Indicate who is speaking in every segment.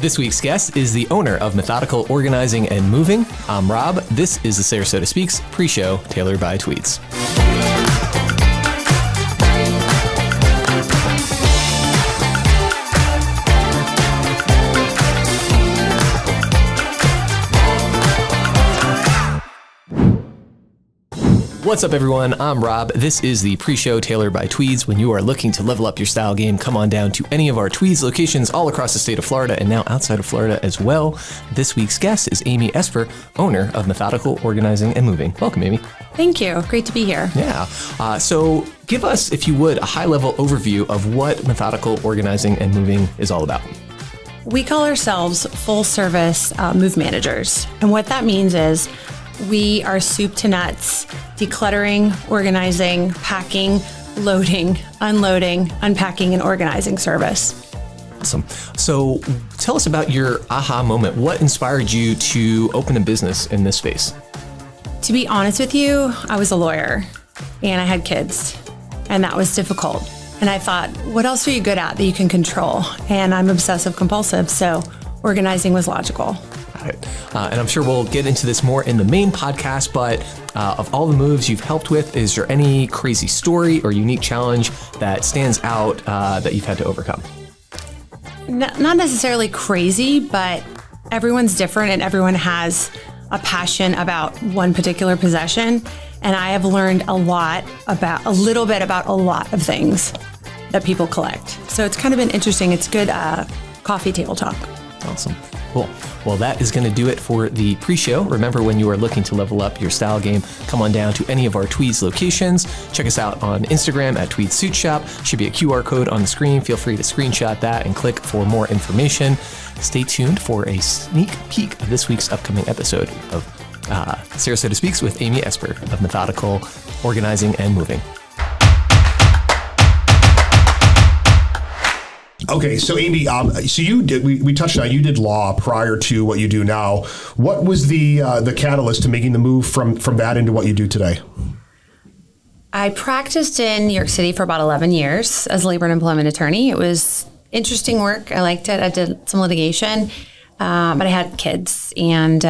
Speaker 1: This week's guest is the owner of Methodical Organizing and Moving. I'm Rob. This is the Sarasota SpeaX Pre-Show, tailored by Tweeds. What's up, everyone? I'm Rob. This is the Pre-Show tailored by Tweeds. When you are looking to level up your style game, come on down to any of our Tweeds locations all across the state of Florida and now outside of Florida as well. This week's guest is Amy Esper, owner of Methodical Organizing and Moving. Welcome, Amy.
Speaker 2: Thank you. Great to be here.
Speaker 1: Yeah. So give us, if you would, a high-level overview of what Methodical Organizing and Moving is all about.
Speaker 2: We call ourselves full-service move managers. And what that means is we are soup to nuts, decluttering, organizing, packing, loading, unloading, unpacking, and organizing service.
Speaker 1: Awesome. So tell us about your aha moment. What inspired you to open a business in this space?
Speaker 2: To be honest with you, I was a lawyer and I had kids, and that was difficult. And I thought, what else are you good at that you can control? And I'm obsessive compulsive, so organizing was logical.
Speaker 1: And I'm sure we'll get into this more in the main podcast, but of all the moves you've helped with, is there any crazy story or unique challenge that stands out that you've had to overcome?
Speaker 2: Not necessarily crazy, but everyone's different and everyone has a passion about one particular possession. And I have learned a little bit about a lot of things that people collect. So it's kind of been interesting. It's good coffee table talk.
Speaker 1: Awesome. Cool. Well, that is going to do it for the pre-show. Remember, when you are looking to level up your style game, come on down to any of our Tweeds locations. Check us out on Instagram at Tweeds Suit Shop. Should be a QR code on the screen. Feel free to screenshot that and click for more information. Stay tuned for a sneak peek of this week's upcoming episode of Sarasota SpeaX with Amy Esper of Methodical Organizing and Moving.
Speaker 3: Okay, so Amy, so you did. We touched on, you did law prior to what you do now. What was the catalyst to making the move from that into what you do today?
Speaker 2: I practiced in New York City for about 11 years as a labor and employment attorney. It was interesting work. I liked it. I did some litigation, but I had kids, and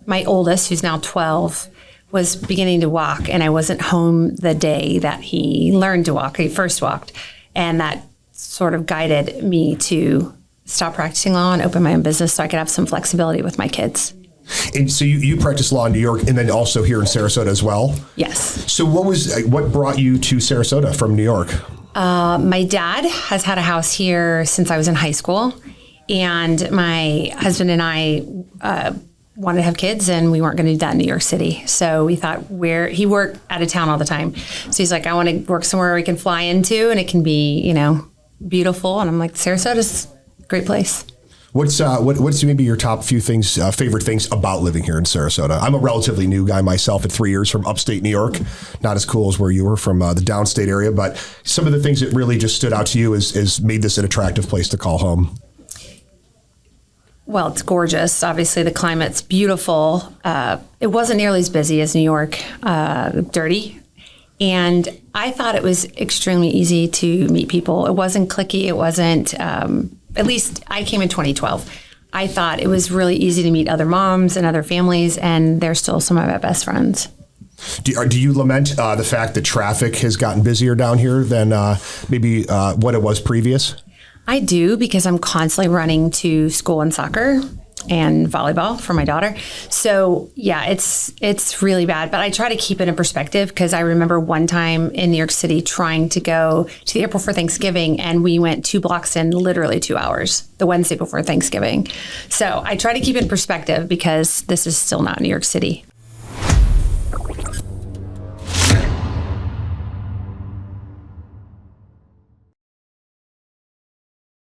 Speaker 2: my oldest, who's now 12, was beginning to walk, and I wasn't home the day that he learned to walk. He first walked, and that sort of guided me to stop practicing law and open my own business so I could have some flexibility with my kids.
Speaker 3: And so you practice law in New York and then also here in Sarasota as well?
Speaker 2: Yes.
Speaker 3: So what brought you to Sarasota from New York?
Speaker 2: My dad has had a house here since I was in high school, and my husband and I wanted to have kids, and we weren't going to do that in New York City. So we thought he worked out of town all the time. So he's like, I want to work somewhere we can fly into and it can be, beautiful. And I'm like, Sarasota's a great place.
Speaker 3: What's maybe your top few things, favorite things about living here in Sarasota? I'm a relatively new guy myself at 3 years from upstate New York. Not as cool as where you were from the downstate area, but some of the things that really just stood out to you is made this an attractive place to call home.
Speaker 2: Well, it's gorgeous. Obviously, the climate's beautiful. It wasn't nearly as busy as New York, dirty. And I thought it was extremely easy to meet people. It wasn't cliquey. It wasn't, at least I came in 2012. I thought it was really easy to meet other moms and other families, and they're still some of my best friends.
Speaker 3: Do you lament the fact that traffic has gotten busier down here than maybe what it was previous?
Speaker 2: I do, because I'm constantly running to school and soccer and volleyball for my daughter. So yeah, it's really bad, but I try to keep it in perspective, because I remember one time in New York City trying to go to the airport for Thanksgiving, and we went 2 blocks in literally 2 hours the Wednesday before Thanksgiving. So I try to keep it in perspective, because this is still not New York City.